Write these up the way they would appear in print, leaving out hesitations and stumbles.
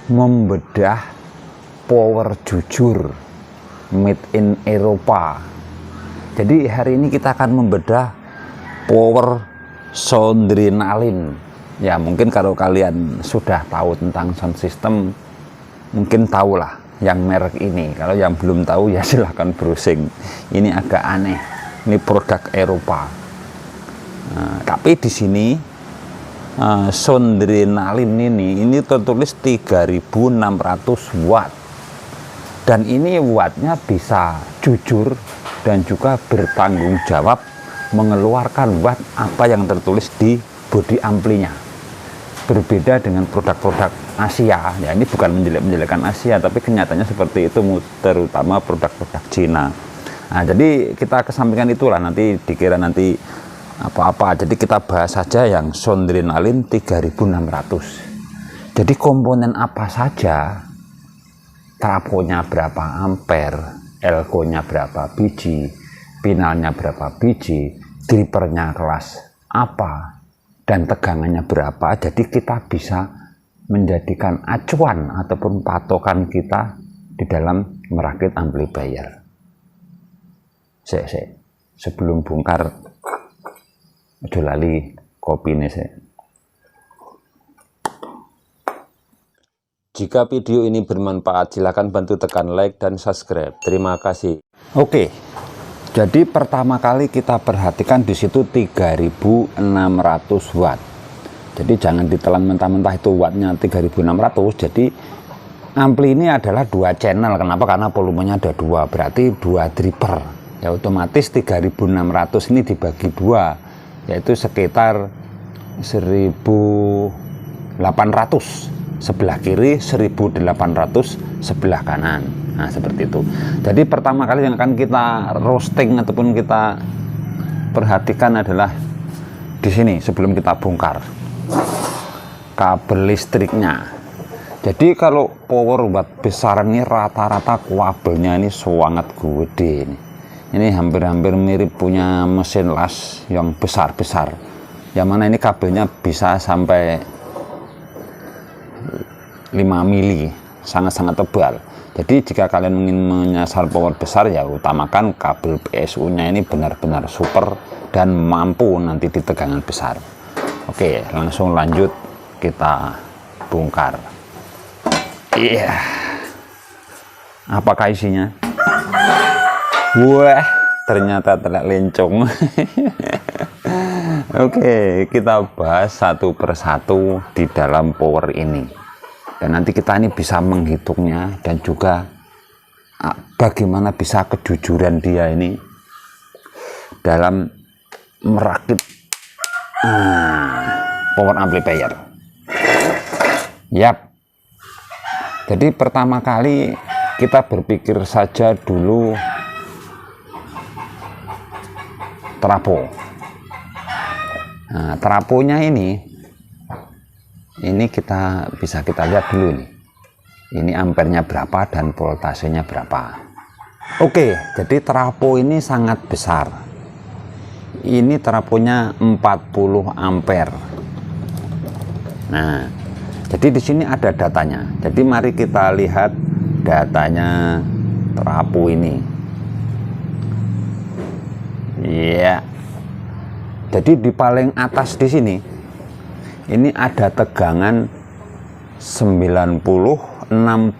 membedah power jujur made in Eropa. Jadi hari ini kita akan membedah power Soundrenaline. Ya mungkin kalau kalian sudah tahu tentang sound system, mungkin tahulah yang merek ini. Kalau yang belum tahu ya silahkan browsing. Ini agak aneh. Ini produk Eropa. Nah, tapi di sini Soundrenaline ini tertulis 3600 watt. Dan ini wattnya bisa jujur dan juga bertanggung jawab mengeluarkan watt apa yang tertulis di bodi amplinya. Berbeda dengan produk-produk Asia. Ya ini bukan menjelek-menjelekan Asia, tapi kenyataannya seperti itu, terutama produk-produk Cina. Nah, jadi kita kesampingkan itulah, nanti dikira nanti apa-apa. Jadi kita bahas saja yang Soundrenaline 3600. Jadi komponen apa saja, trafonya berapa ampere, elko-nya berapa biji, pinalnya berapa biji, dripernya kelas apa, dan tegangannya berapa. Jadi kita bisa menjadikan acuan ataupun patokan kita di dalam merakit amplifier. Sebelum bongkar, ojo lali kopi nih saya. Jika video ini bermanfaat, silakan bantu tekan like dan subscribe. Terima kasih. Oke, jadi pertama kali kita perhatikan di situ 3600 watt. Jadi jangan ditelan mentah-mentah itu wattnya 3600. Jadi ampli ini adalah 2 channel. Kenapa? Karena volumenya ada 2, berarti 2 dripper. Ya otomatis 3600 ini dibagi 2, yaitu sekitar 1800. Sebelah kiri, 1800 sebelah kanan. Nah seperti itu. Jadi pertama kali yang akan kita roasting ataupun kita perhatikan adalah di sini sebelum kita bongkar kabel listriknya. Jadi kalau power watt besar ini rata-rata kabelnya ini sangat gede. Ini hampir-hampir mirip punya mesin las yang besar-besar. Yang mana ini kabelnya bisa sampai 5 mili, sangat-sangat tebal. Jadi jika kalian ingin menyasar power besar, ya utamakan kabel PSU nya ini benar-benar super dan mampu nanti di tegangan besar. Oke, langsung lanjut kita bongkar. Iya, apakah isinya? Wah, ternyata telek lencong. Oke, kita bahas satu persatu di dalam power ini. Dan nanti kita ini bisa menghitungnya dan juga bagaimana bisa kejujuran dia ini dalam merakit power amplifier. Yap. Jadi pertama kali kita berpikir saja dulu trafo. Nah, trafonya ini bisa kita lihat dulu nih. Ini ampernya berapa dan voltasenya berapa. Oke, jadi trafo ini sangat besar. Ini trafonya 40 ampere. Nah, jadi di sini ada datanya. Jadi mari kita lihat datanya trafo ini. Iya. Jadi di paling atas di sini ini ada tegangan 96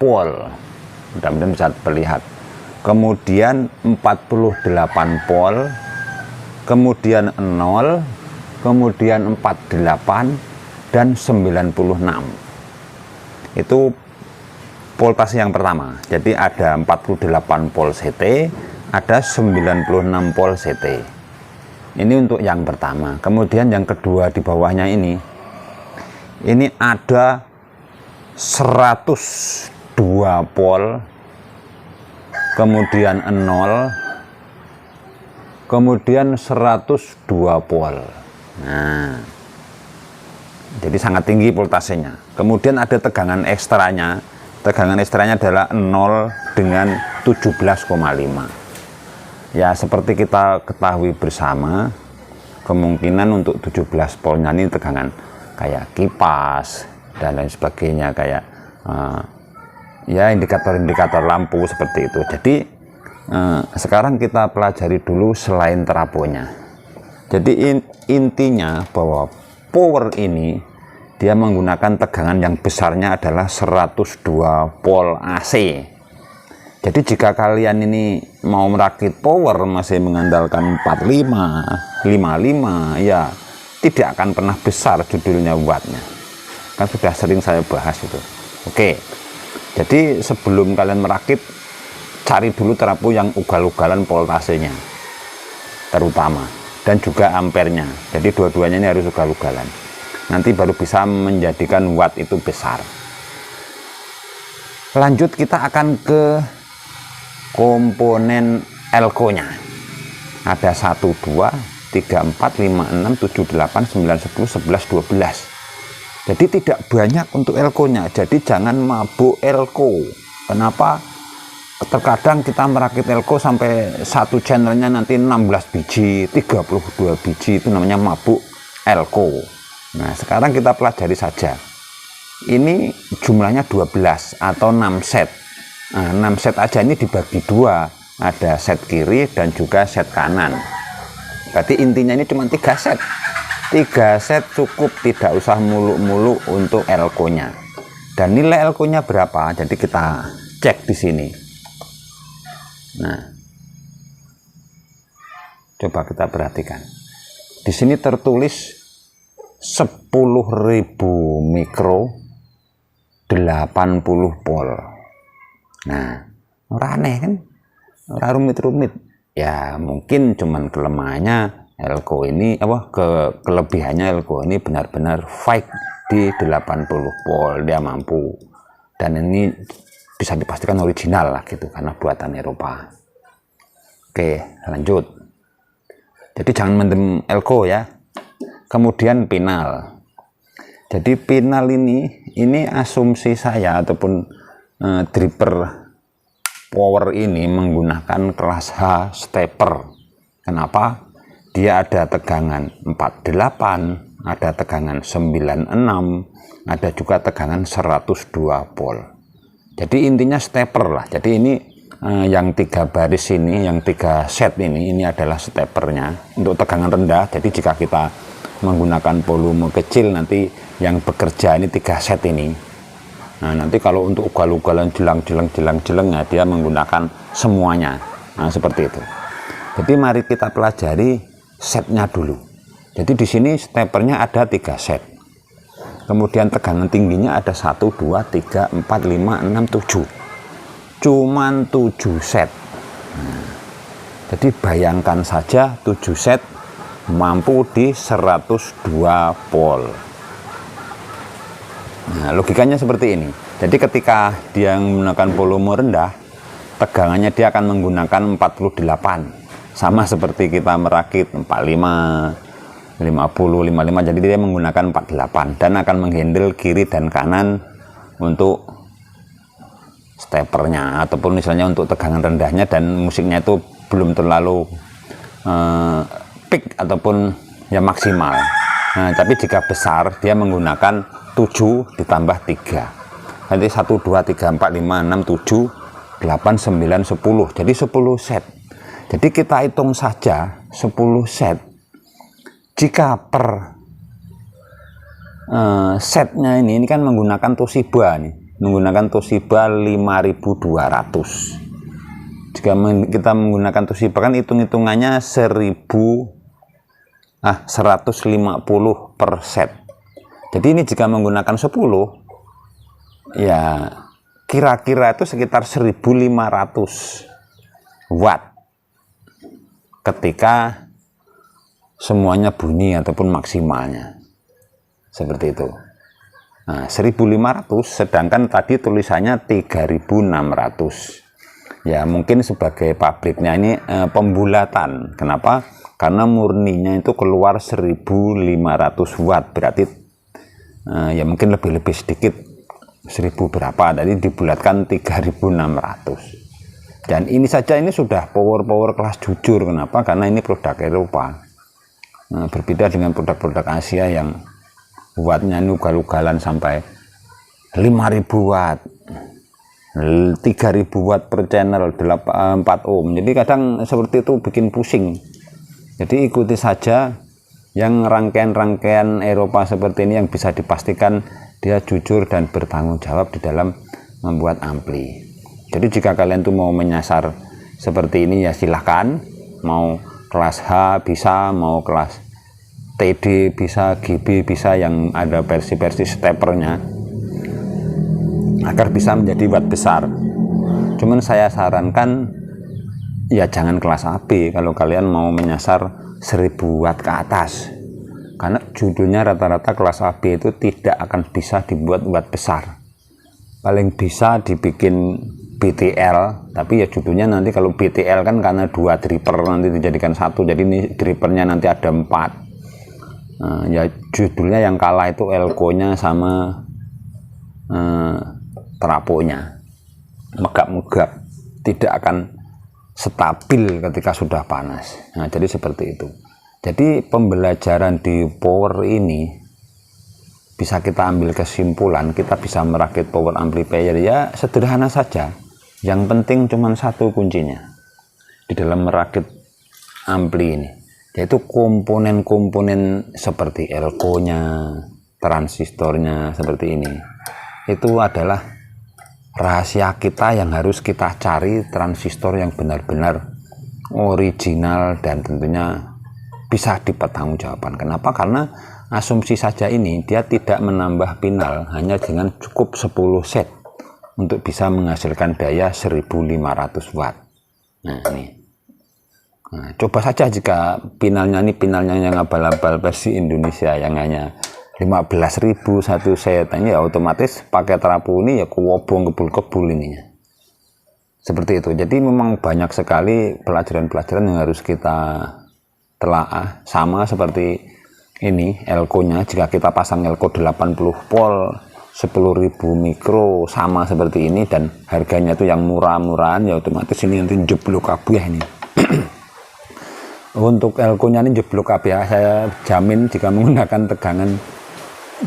volt. Mudah-mudahan bisa terlihat. Kemudian 48 volt, kemudian 0, kemudian 48 dan 96. Itu voltase yang pertama. Jadi ada 48 volt CT, ada 96 volt CT. Ini untuk yang pertama. Kemudian yang kedua di bawahnya ini ada 102 volt, kemudian 0, kemudian 102 volt. Nah, jadi sangat tinggi voltasenya. Kemudian ada tegangan ekstranya. Tegangan ekstranya adalah 0 dengan 17,5. Ya seperti kita ketahui bersama, kemungkinan untuk 17 voltnya ini tegangan kayak kipas dan lain sebagainya, kayak ya indikator-indikator lampu seperti itu. Jadi sekarang kita pelajari dulu selain teraponya. Jadi intinya bahwa power ini dia menggunakan tegangan yang besarnya adalah 102 volt AC. Jadi jika kalian ini mau merakit power masih mengandalkan 45, 55, ya tidak akan pernah besar judulnya wattnya. Kan sudah sering saya bahas itu. Oke, jadi sebelum kalian merakit, cari dulu terapu yang ugal-ugalan voltasenya terutama, dan juga ampernya. Jadi dua-duanya ini harus ugal-ugalan. Nanti baru bisa menjadikan watt itu besar. Lanjut kita akan ke komponen elko-nya. Ada 1, 2, 3, 4, 5, 6, 7, 8, 9, 10, 11, 12. Jadi tidak banyak untuk elko-nya. Jadi jangan mabuk elko. Kenapa? Terkadang kita merakit elko sampai satu channelnya nanti 16 biji, 32 biji, itu namanya mabuk elko. Nah, sekarang kita pelajari saja. Ini jumlahnya 12 atau 6 set. Nah, 6 set aja ini dibagi dua. Ada set kiri dan juga set kanan. Berarti intinya ini cuma 3 set. 3 set cukup, tidak usah muluk-muluk untuk elko-nya. Dan nilai elko-nya berapa? Jadi kita cek di sini. Nah, coba kita perhatikan. Di sini tertulis 10.000 mikro 80 volt. Nah, ora aneh kan? Ora rumit-rumit. Ya, mungkin cuman kelemahannya elko ini kelebihannya elko ini benar-benar fake di 80 volt dia mampu. Dan ini bisa dipastikan original lah gitu karena buatan Eropa. Oke, lanjut. Jadi jangan mendem elko ya. Kemudian pinal. Jadi pinal ini asumsi saya ataupun dripper power ini menggunakan kelas H stepper. Kenapa? Dia ada tegangan 48, ada tegangan 96, ada juga tegangan 102 volt. Jadi intinya stepper lah. Jadi ini yang 3 baris ini, yang 3 set ini adalah steppernya untuk tegangan rendah. Jadi jika kita menggunakan volume kecil, nanti yang bekerja ini 3 set ini. Nah, nanti kalau untuk ugal-ugalan jelang ya dia menggunakan semuanya. Nah, seperti itu. Jadi mari kita pelajari setnya dulu. Jadi di sini steppernya ada 3 set. Kemudian tegangan tingginya ada 1, 2, 3, 4, 5, 6, 7. Cuman 7 set. Nah, jadi bayangkan saja 7 set mampu di 102 volt. Nah, logikanya seperti ini. Jadi ketika dia menggunakan volume rendah, tegangannya dia akan menggunakan 48. Sama seperti kita merakit 45, 50, 55. Jadi dia menggunakan 48 dan akan menghandle kiri dan kanan untuk steppernya ataupun misalnya untuk tegangan rendahnya, dan musiknya itu belum terlalu peak ataupun ya maksimal. Nah, tapi jika besar dia menggunakan 7 ditambah 3. Nanti 1, 2, 3, 4, 5, 6, 7, 8, 9, 10. Jadi 10 set. Jadi kita hitung saja 10 set. Jika per setnya ini kan menggunakan Toshiba nih. Menggunakan Toshiba 5200. Jika kita menggunakan Toshiba kan hitung-hitungannya 150 per set. Jadi ini jika menggunakan 10 ya kira-kira itu sekitar 1500 watt ketika semuanya bunyi ataupun maksimalnya seperti itu. Nah, 1500, sedangkan tadi tulisannya 3600. Ya mungkin sebagai pabriknya ini pembulatan. Kenapa? Karena murninya itu keluar 1500 watt, berarti ya mungkin lebih sedikit 1000 berapa, tadi dibulatkan 3600. Dan ini saja ini sudah power kelas jujur. Kenapa? Karena ini produk Eropa. Nah, berbeda dengan produk-produk Asia yang wattnya ini ugal-ugalan sampai 5.000 watt, 3.000 watt per channel, 4 ohm. Jadi kadang seperti itu bikin pusing. Jadi ikuti saja yang rangkaian-rangkaian Eropa seperti ini yang bisa dipastikan dia jujur dan bertanggung jawab di dalam membuat ampli. Jadi jika kalian tuh mau menyasar seperti ini ya silahkan, mau kelas H bisa, mau kelas TD bisa, GB bisa, yang ada versi-versi steppernya agar bisa menjadi watt besar. Cuman saya sarankan ya jangan kelas AB kalau kalian mau menyasar 1000 watt ke atas, karena judulnya rata-rata kelas AB itu tidak akan bisa dibuat watt besar. Paling bisa dibikin BTL, tapi ya judulnya nanti kalau BTL kan karena 2 dripper nanti dijadikan satu, jadi ini drippernya nanti ada 4. Nah, ya judulnya yang kalah itu elko-nya sama traponya, megap-megap, tidak akan stabil ketika sudah panas. Nah, jadi seperti itu. Jadi pembelajaran di power ini bisa kita ambil kesimpulan, kita bisa merakit power amplifier ya sederhana saja. Yang penting cuma satu kuncinya di dalam merakit ampli ini, yaitu komponen-komponen seperti elko-nya, transistornya seperti ini. Itu adalah rahasia kita yang harus kita cari, transistor yang benar-benar original dan tentunya bisa dipertanggungjawabkan. Kenapa? Karena asumsi saja ini dia tidak menambah pinal hanya dengan cukup 10 set untuk bisa menghasilkan daya 1500 watt. Nah ini, nah, coba saja jika pinalnya yang abal-abal versi Indonesia yang hanya 15.000 satu set, ini ya otomatis pakai trapo ini ya kewobong kebul-kebul ininya. Seperti itu. Jadi memang banyak sekali pelajaran-pelajaran yang harus kita telaah. Sama seperti ini elko-nya, jika kita pasang elko 80 volt 10.000 mikro sama seperti ini dan harganya itu yang murah-murahan, ya otomatis ini nanti jeblok kabeh ini. Untuk elko-nya ini jeblok kabeh, saya jamin jika menggunakan tegangan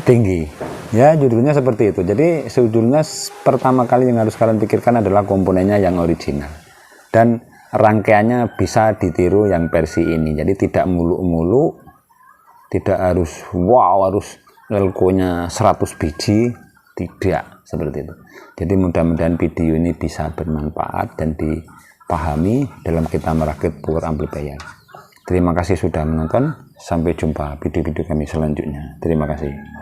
tinggi. Ya judulnya seperti itu. Jadi judulnya pertama kali yang harus kalian pikirkan adalah komponennya yang original, dan rangkaiannya bisa ditiru yang versi ini. Jadi tidak muluk-muluk, tidak harus wow harus elko-nya 100 biji, tidak seperti itu. Jadi mudah-mudahan video ini bisa bermanfaat dan dipahami dalam kita merakit power amplifier. Terima kasih sudah menonton, sampai jumpa video-video kami selanjutnya. Terima kasih.